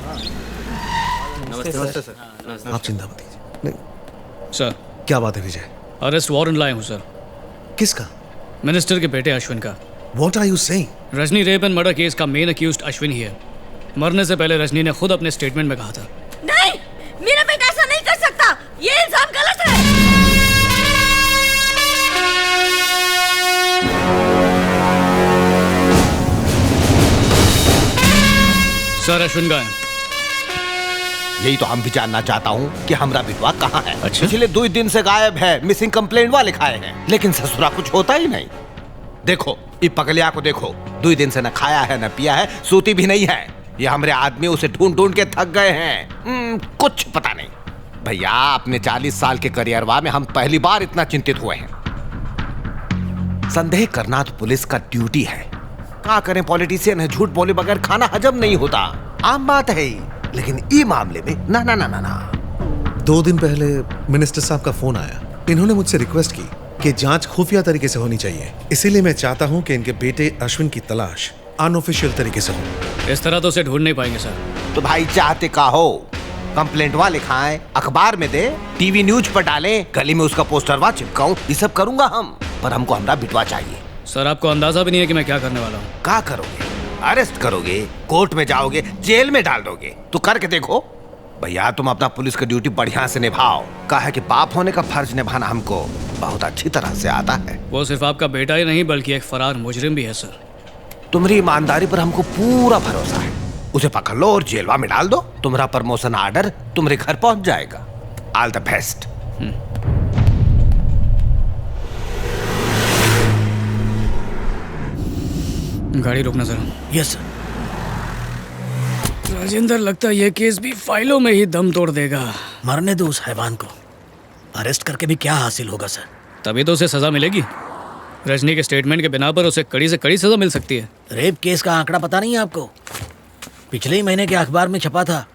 नमस्ते सर। आप चिंता मत कीजिए। नहीं सर, क्या बात है विजय? अरेस्ट वारंट लाए हूँ सर। किसका? मिनिस्टर के बेटे अश्विन का। What are you saying? Rajni rape and murder case का मेन अक्यूज्ड अश्विन ही है। मरने से पहले रजनी ने खुद अपने स्टेटमेंट में कहा था, नहीं, मेरा बेटा ऐसा नहीं कर सकता। ये इल्जाम गलत है। सर अश्विन का है। यही तो हम भी जानना चाहता हूँ कि हमरा बिटवा कहाँ है। अच्छा? पिछले 2 दिन से गायब है, मिसिंग कंप्लेंट वाले खाए हैं, लेकिन ससुरा कुछ होता ही नहीं। देखो ये पगलिया को देखो, 2 दिन से न खाया है न पिया है, सोती भी नहीं है। ये हमारे आदमी उसे ढूंढ ढूंढ के थक गए हैं। कुछ पता नहीं भैया। अपने 40 साल के करियरवा में हम पहली बार इतना चिंतित हुए हैं। संदेह करना तो पुलिस का ड्यूटी है। क्या करें, पॉलिटिशियन है, झूठ बोले बगैर खाना हजम नहीं होता, आम बात है। लेकिन ई मामले में ना ना ना ना ना। 2 दिन पहले मिनिस्टर साहब का फोन आया। इन्होंने मुझसे रिक्वेस्ट की कि जांच खुफिया तरीके से होनी चाहिए। इसीलिए मैं चाहता हूं कि इनके बेटे अश्विन की तलाश अनऑफिशियल तरीके से हो। इस तरह तो उसे ढूंढ नहीं पाएंगे सर। तो भाई चाहते का हो, कंप्लेंट वाले खाएं, अखबार में दे, टीवी न्यूज पर डालें, गली में उसका पोस्टरवा चिपकाऊं, ये सब करूंगा हम। पर हमको हमरा बिटवा चाहिए। सर आपको अंदाजा भी नहीं है कि मैं क्या करने वाला हूँ। क्या करोगे? अरेस्ट करोगे, कोर्ट में जाओगे, जेल में डाल दोगे। तो करके देखो भैया। तुम अपना पुलिस की ड्यूटी बढ़िया से निभाओ। कहा है कि बाप होने का फर्ज निभाना हमको बहुत अच्छी तरह से आता है। वो सिर्फ आपका बेटा ही नहीं बल्कि एक फरार मुजरिम भी है सर। तुम्हारी ईमानदारी पर हमको पूरा भरोसा है। उसे पकड़ लो और जेलवा में डाल दो। तुम्हारा प्रमोशन ऑर्डर तुम्हारे घर पहुंच जाएगा। All the best. गाड़ी रोकना सर। Yes sir. राजेंद्र, लगता है ये केस भी फाइलों में ही दम तोड़ देगा। मरने दो उस हैवान को। अरेस्ट करके भी क्या हासिल होगा सर? तभी तो उसे सजा मिलेगी। रजनी के स्टेटमेंट के बिना पर उसे कड़ी से कड़ी सजा मिल सकती है। रेप केस का आंकड़ा पता नहीं है आपको? पिछले ही महीने के अखबार में छपा था।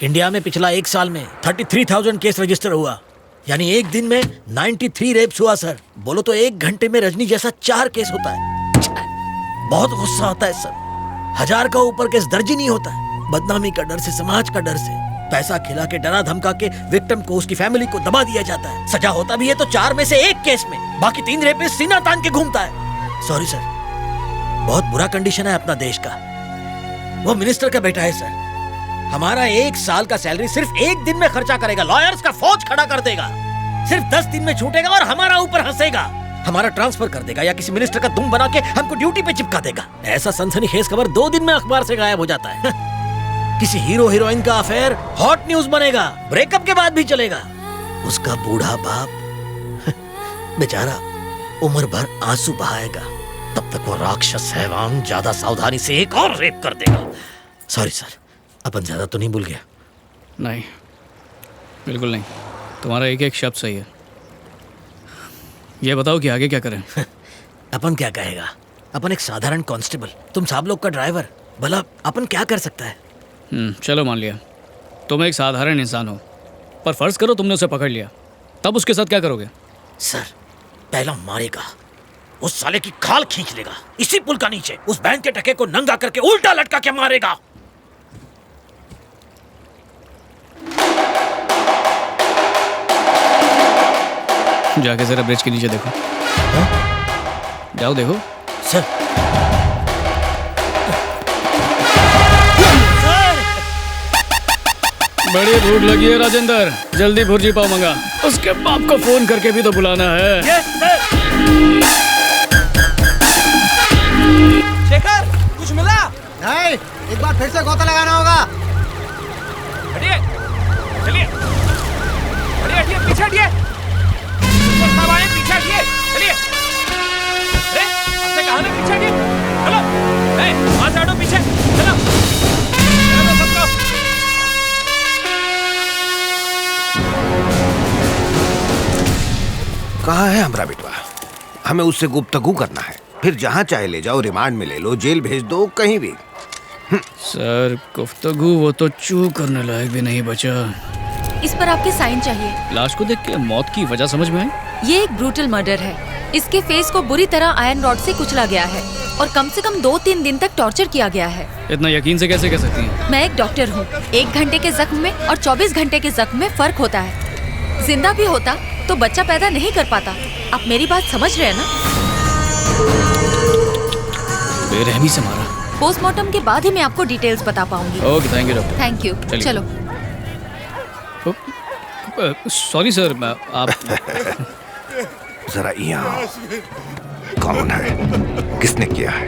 इंडिया में पिछला 1 साल में 33,000 केस रजिस्टर हुआ। यानी एक दिन में 93 रेप्स हुआ सर। बोलो तो 1 घंटे में रजनी जैसा 4 केस होता है। बहुत गुस्सा आता है सर। 1000 का ऊपर केस दर्ज ही नहीं होता है। बदनामी का डर से, समाज का डर से, पैसा खिला के, डरा धमका के विक्टिम को, उसकी फैमिली को दबा दिया जाता है। सजा होता भी है तो 4 में से 1 केस में। बाकी 3 रेपिस्ट सीना तान के घूमता है। सॉरी सर, बहुत बुरा कंडीशन है अपना देश का। वो मिनिस्टर का बेटा है सर। हमारा 1 साल का सैलरी सिर्फ 1 दिन में खर्चा करेगा। लॉयर्स का फौज खड़ा कर देगा। सिर्फ 10 दिन में छूटेगा और हमारा ऊपर हंसेगा। हमारा ट्रांसफर कर देगा या किसी मिनिस्टर का दुम बना के हमको ड्यूटी पे चिपका देगा। ऐसा सनसनीखेज खबर 2 दिन में अखबार से गायब हो जाता है। किसी हीरो हीरोइन का अफेयर हॉट न्यूज बनेगा। ब्रेकअप के बाद भी चलेगा। उसका बूढ़ा बाप बेचारा उम्र भर आंसू बहाएगा। तब तक वो राक्षस हैवान ज्यादा सावधानी से एक और रेप कर देगा। सॉरी सर, अपन ज्यादा तो नहीं भूल गया? नहीं, बिल्कुल नहीं। तुम्हारा एक एक शब्द सही है। ये बताओ कि आगे क्या करें? अपन क्या कहेगा? अपन एक साधारण कांस्टेबल, तुम सब लोग का ड्राइवर। भला अपन क्या कर सकता है? चलो मान लिया तुम एक साधारण इंसान हो, पर फर्ज करो तुमने उसे पकड़ लिया, तब उसके साथ क्या करोगे? सर, पहला मारेगा, उस साले की खाल खींच लेगा इसी पुल का नीचे। उस बैंक के टके को नंगा करके उल्टा लटका के मारेगा। जाके जरा ब्रिज के नीचे देखो। जाओ देखो। सर, बड़ी भूख लगी है राजेंद्र, जल्दी भुर्जी पाव मंगा। उसके बाप को फोन करके भी तो बुलाना है। शेखर, कुछ मिला? नहीं, एक बार फिर से गोता लगाना होगा। हटिए, चलिए, हटिए, हटिए, पीछे हटिए, पीछे हटिए, चलिए। अरे, आपसे कहा ना पीछे हटिए, चलो, वहां से हटो पीछे, चलो, चलो सबको। कहाँ है हमारा बेटवा? हमें उससे गुफ्तगू करना है। फिर जहाँ चाहे ले जाओ, रिमांड में ले लो, जेल भेज दो, कहीं भी। सर, गुफ्तगू वो तो चू करने लायक भी नहीं बचा। इस पर आपके साइन चाहिए। लाश को देख के मौत की वजह समझ में आई? ये एक ब्रूटल मर्डर है। इसके फेस को बुरी तरह आयरन रॉड से कुचला गया है। और कम से कम 2-3 दिन तक टॉर्चर किया गया है। इतना यकीन से कैसे कह सकती हैं? मैं एक डॉक्टर हूँ। 1 घंटे के जख्म में और 24 घंटे के जख्म में फर्क होता है। जिंदा भी होता तो बच्चा पैदा नहीं कर पाता। आप मेरी बात समझ रहे हैं ना? बेरहमी से मारा। पोस्टमार्टम के बाद ही मैं आपको डिटेल्स बता पाऊंगी। Okay, thank you doctor. Thank you. चलिए। चलो। सॉरी सर, आप जरा यहाँ कौन है, किसने किया है?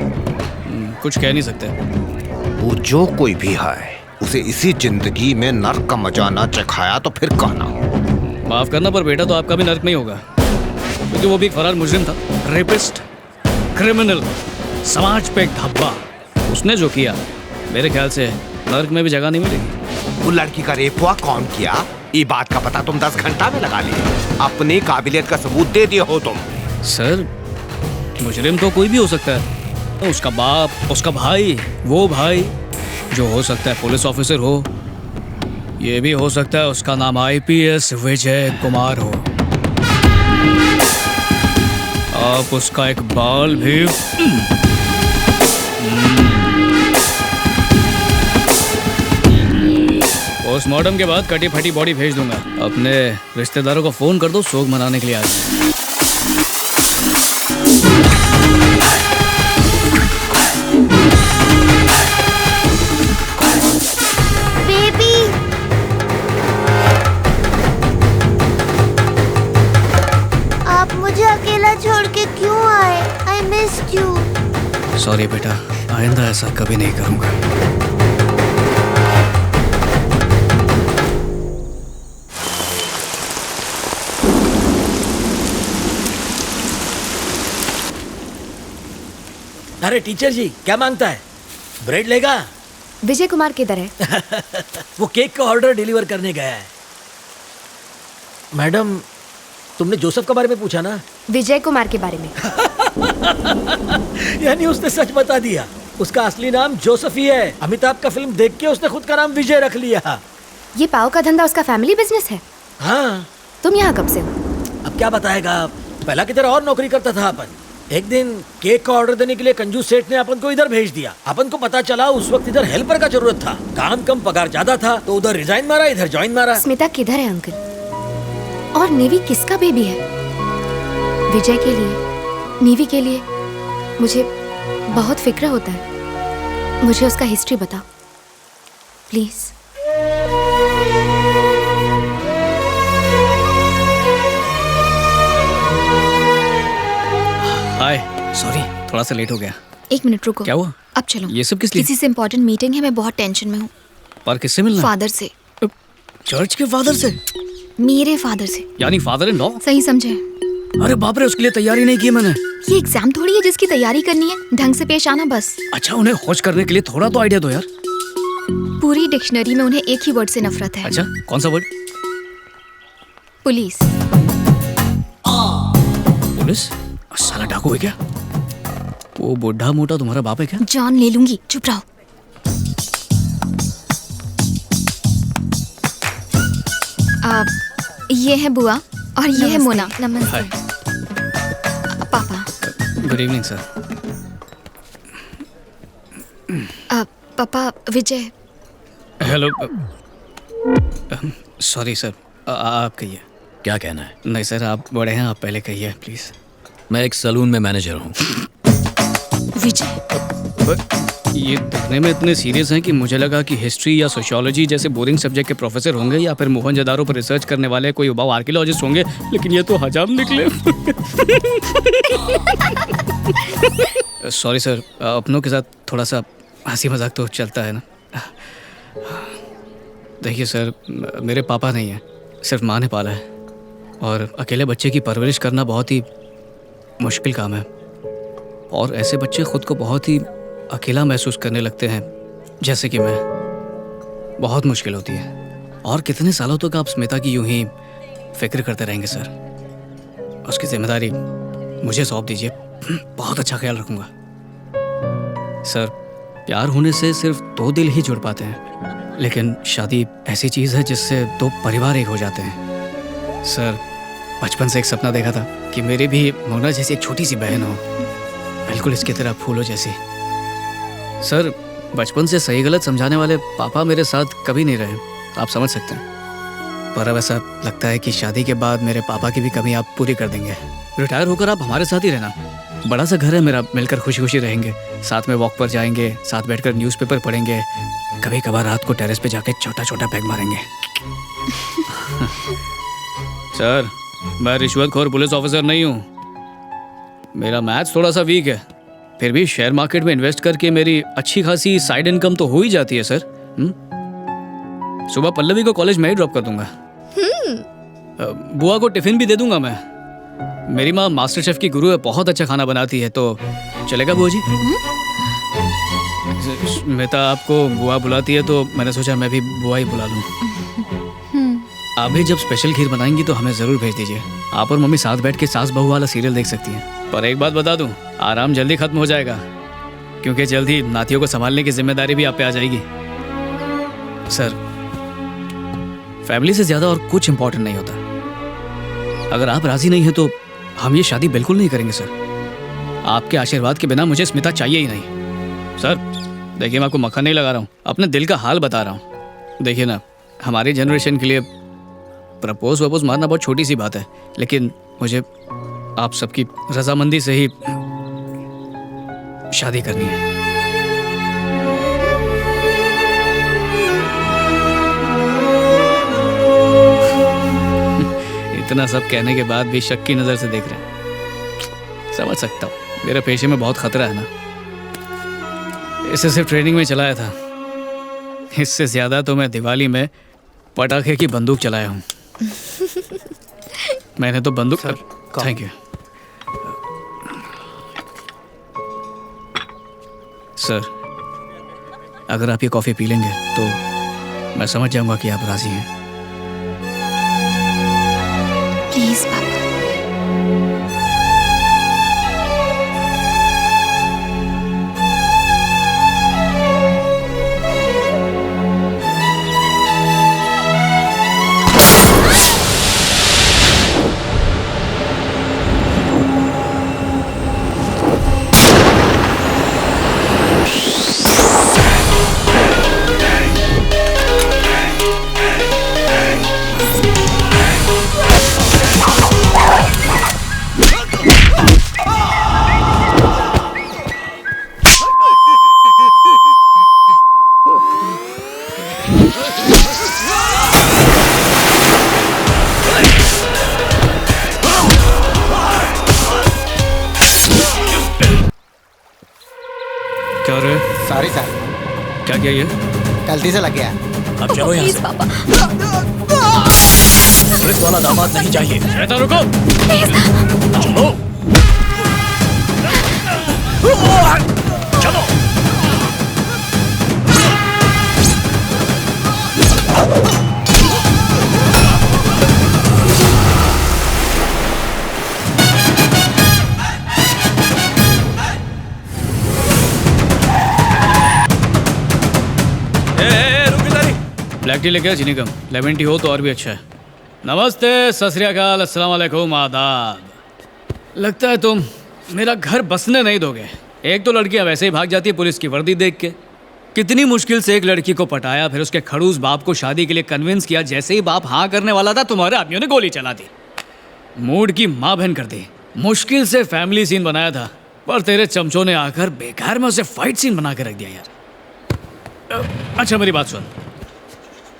कुछ कह नहीं सकते। वो जो कोई भी है, उसे इसी जिंदगी में नर्क का मजा ना चखाया तो फिर कहना। माफ करना, पर बेटा तो आपका भी नर्क में ही होगा, क्योंकि वो भी एक फरार मुजरिम था, रेपिस्ट, क्रिमिनल, समाज पे एक धब्बा। उसने जो किया, मेरे ख्याल से नर्क में भी जगह नहीं मिलेगी। वो लड़की का रेप हुआ कौन किया, ये बात का पता तुम 10 घंटा में लगा लिए। अपनी काबिलियत का सबूत दे दिए हो तुम। सर, मुजरिम तो कोई भी हो सकता है। उसका बाप, उसका भाई, वो भाई जो हो सकता है पुलिस ऑफिसर हो, ये भी हो सकता है उसका नाम IPS विजय कुमार हो। आप उसका एक बाल भी पोस्टमार्टम के बाद कटी फटी बॉडी भेज दूंगा। अपने रिश्तेदारों को फोन कर दो, शोक मनाने के लिए आ जाए। बेबी, आप मुझे अकेला छोड़ के क्यों आए? I missed you. सॉरी बेटा, आइंदा ऐसा कभी नहीं करूंगा। अरे टीचर जी, क्या मांगता है? ब्रेड लेगा? विजय कुमार किधर है? वो केक का ऑर्डर डिलीवर करने गया है। मैडम, तुमने जोसेफ के बारे में पूछा ना? विजय कुमार के बारे में। यानी उसने सच बता दिया। उसका असली नाम जोसेफ ही है। अमिताभ का फिल्म देख के उसने खुद का नाम विजय रख लिया। ये पाव का धंधा उसका फैमिली बिजनेस है? हाँ। तुम यहाँ कब से हो? अब क्या बताएगा, पहला की तरह और नौकरी करता था अपन। एक दिन केक का ऑर्डर देने के लिए कंजूस सेठ ने अपन को इधर भेज दिया। अपन को पता चला उस वक्त इधर हेल्पर का जरूरत था, काम कम पगार ज्यादा था, तो उधर रिजाइन मारा, इधर ज्वाइन मारा। स्मिता किधर है अंकल? और नेवी किसका बेबी है? विजय के लिए, नेवी के लिए मुझे बहुत फिक्र होता है। मुझे उसका हिस्ट्री बताओ प्लीज। हाय, सॉरी थोड़ा सा लेट हो गया। 1 मिनट रुको। क्या हुआ? अब चलो। ये सब किस लिए? किसी से इम्पोर्टेंट मीटिंग है, मैं बहुत टेंशन में हूँ। पर किससे मिलना? फादर से। चर्च के फादर से? मेरे फादर से। यानी फादर इन लॉ? सही समझे? अरे बाप रे, उसके लिए तैयारी नहीं की मैंने। ये एग्जाम थोड़ी है जिसकी तैयारी करनी है, ढंग से पेश आना बस। अच्छा, उन्हें खोज करने के लिए थोड़ा तो आइडिया दो यार। पूरी डिक्शनरी में उन्हें एक ही वर्ड से नफरत है। अच्छा, कौन सा वर्ड? पुलिस। पुलिस? साला डाकू है क्या? वो बुढ़ा मोटा तुम्हारा बाप है क्या? जान ले लूंगी, चुप रहो। ये है बुआ और ये है मोना। नमस्ते। पापा। Good evening sir. पापा, विजय। हेलो। सॉरी सर, आप कहिए। क्या कहना है? नहीं सर, आप बड़े हैं, आप पहले कहिए प्लीज। मैं एक सलून में मैनेजर हूँ। विजय, ये दिखने में इतने सीरियस हैं कि मुझे लगा कि हिस्ट्री या सोशियोलॉजी जैसे बोरिंग सब्जेक्ट के प्रोफेसर होंगे, या फिर मोहनजोदारो पर रिसर्च करने वाले कोई उबाऊ आर्कियोलॉजिस्ट होंगे, लेकिन ये तो हजाम निकले। सॉरी सर, अपनों के साथ थोड़ा सा हंसी मजाक तो चलता है ना। देखिए सर, मेरे पापा नहीं हैं, सिर्फ माँ ने पाला है, और अकेले बच्चे की परवरिश करना बहुत ही मुश्किल काम है। और ऐसे बच्चे खुद को बहुत ही अकेला महसूस करने लगते हैं, जैसे कि मैं। बहुत मुश्किल होती है। और कितने सालों तक आप स्मिता की यूं ही फिक्र करते रहेंगे सर? उसकी जिम्मेदारी मुझे सौंप दीजिए, बहुत अच्छा ख्याल रखूंगा। सर, प्यार होने से सिर्फ 2 दिल ही जुड़ पाते हैं, लेकिन शादी ऐसी चीज़ है जिससे 2 परिवार एक हो जाते हैं। सर, बचपन से एक सपना देखा था कि मेरी भी मोना जैसी एक छोटी सी बहन हो। बिल्कुल इसकी तरह फूलों जैसी। सर, बचपन से सही गलत समझाने वाले पापा मेरे साथ कभी नहीं रहे, आप समझ सकते हैं। पर अब ऐसा लगता है कि शादी के बाद मेरे पापा की भी कमी आप पूरी कर देंगे। रिटायर होकर आप हमारे साथ ही रहना। बड़ा सा घर है मेरा, मिलकर खुशी खुशी रहेंगे, साथ में वॉक पर जाएंगे, साथ बैठकर न्यूज़पेपर पढ़ेंगे, कभी कभार रात को टेरेस पे जाके छोटा छोटा पैग मारेंगे। सर, मैं रिश्वतखोर पुलिस ऑफिसर नहीं हूँ। मेरा मैथ्स थोड़ा सा वीक है, फिर भी शेयर मार्केट में इन्वेस्ट करके मेरी अच्छी खासी साइड इनकम तो हो ही जाती है सर। सुबह पल्लवी को कॉलेज में ही ड्रॉप कर दूंगा। बुआ को टिफिन भी दे दूंगा मैं। मेरी माँ मास्टर शेफ की गुरु है, बहुत अच्छा खाना बनाती है, तो चलेगा बुआ जी? मेहता आपको बुआ बुलाती है तो मैंने सोचा मैं भी बुआ ही बुला लूं। आप भी जब स्पेशल खीर बनाएंगी तो हमें जरूर भेज दीजिए। आप और मम्मी साथ बैठ के सास बहू वाला सीरियल देख सकती हैं। पर एक बात बता दूं, आराम जल्दी खत्म हो जाएगा, क्योंकि जल्दी नातियों को संभालने की जिम्मेदारी भी आप पे आ जाएगी। सर, फैमिली से ज्यादा और कुछ इंपॉर्टेंट नहीं होता। अगर आप राजी नहीं हैं तो हम ये शादी बिल्कुल नहीं करेंगे सर। आपके आशीर्वाद के बिना मुझे स्मिता चाहिए ही नहीं। सर देखिए, मैं आपको मक्खन नहीं लगा रहा हूँ, अपने दिल का हाल बता रहा हूँ। देखिए ना, हमारी जनरेशन के लिए प्रपोज वपोज मारना बहुत छोटी सी बात है, लेकिन मुझे आप सबकी रजामंदी से ही शादी करनी है। इतना सब कहने के बाद भी शक की नजर से देख रहे हैं। समझ सकता हूँ, मेरे पेशे में बहुत खतरा है ना। इसे सिर्फ ट्रेनिंग में चलाया था, इससे ज्यादा तो मैं दिवाली में पटाखे की बंदूक चलाया हूँ। मैंने तो बंदूक। Thank you sir. अगर आप ये कॉफी पी लेंगे तो मैं समझ जाऊंगा कि आप राजी हैं। प्लीज पापा। Sorry sir. क्या किया ये? गलती से लग गया। अब चलो यहाँ से। पुलिस वाला दामाद नहीं चाहिए। श्वेता रुको। चलो चलो। ब्लैक टी लेके चीनी कम, लेमन टी हो तो और भी अच्छा है। नमस्ते, सत श्री अकाल, अस्सलाम वालेकुम, आदाब। लगता है तुम मेरा घर बसने नहीं दोगे। एक तो लड़कियां वैसे ही भाग जाती है पुलिस की वर्दी देख के। कितनी मुश्किल से एक लड़की को पटाया, फिर उसके खड़ूस बाप को शादी के लिए कन्विंस किया। जैसे ही बाप हाँ करने वाला था, तुम्हारे आदमियों ने गोली चला दी, मूड की माँ बहन कर दी। मुश्किल से फैमिली सीन बनाया था, पर तेरे चमचों ने आकर बेकार में उसे फाइट सीन बना के रख दिया यार। अच्छा मेरी बात सुन,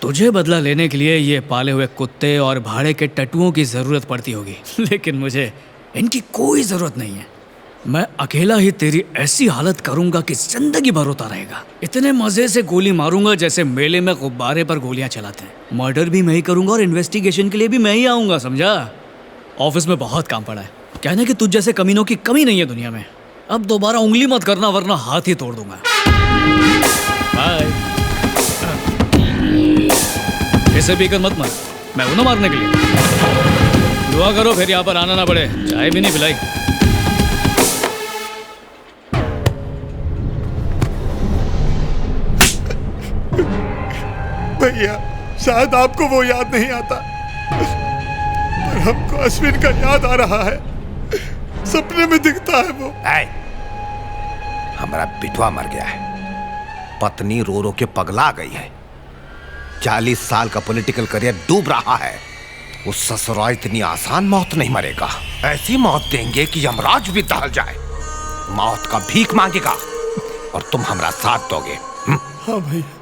तुझे बदला लेने के लिए ये पाले हुए कुत्ते और भाड़े के टट्टुओं की ज़रूरत पड़ती होगी, लेकिन मुझे इनकी कोई ज़रूरत नहीं है। मैं अकेला ही तेरी ऐसी हालत करूंगा कि जिंदगी भर होता रहेगा। इतने मज़े से गोली मारूंगा जैसे मेले में गुब्बारे पर गोलियां चलाते हैं। मर्डर भी मैं ही करूंगा और इन्वेस्टिगेशन के लिए भी मैं ही आऊँगा, समझा? ऑफिस में बहुत काम पड़ा है, कहने कि तुझ जैसे कमीनों की कमी नहीं है दुनिया में। अब दोबारा उंगली मत करना वरना हाथ ही तोड़ दूंगा। बाय। ऐसे पीकर मत मर, मैं हूं ना मारने के लिए। दुआ करो फिर यहाँ पर आना ना पड़े। चाय भी नहीं पिलाई। भैया, शायद आपको वो याद नहीं आता, पर हमको अश्विन का याद आ रहा है। सपने में दिखता है वो। हमारा बिटवा मर गया है, पत्नी रो रो के पगला गई है, 40 साल का पॉलिटिकल करियर डूब रहा है। वो ससुरा इतनी आसान मौत नहीं मरेगा, ऐसी मौत देंगे कि यमराज भी दहल जाए। मौत का भीख मांगेगा और तुम हमारा साथ दोगे। हाँ भैया।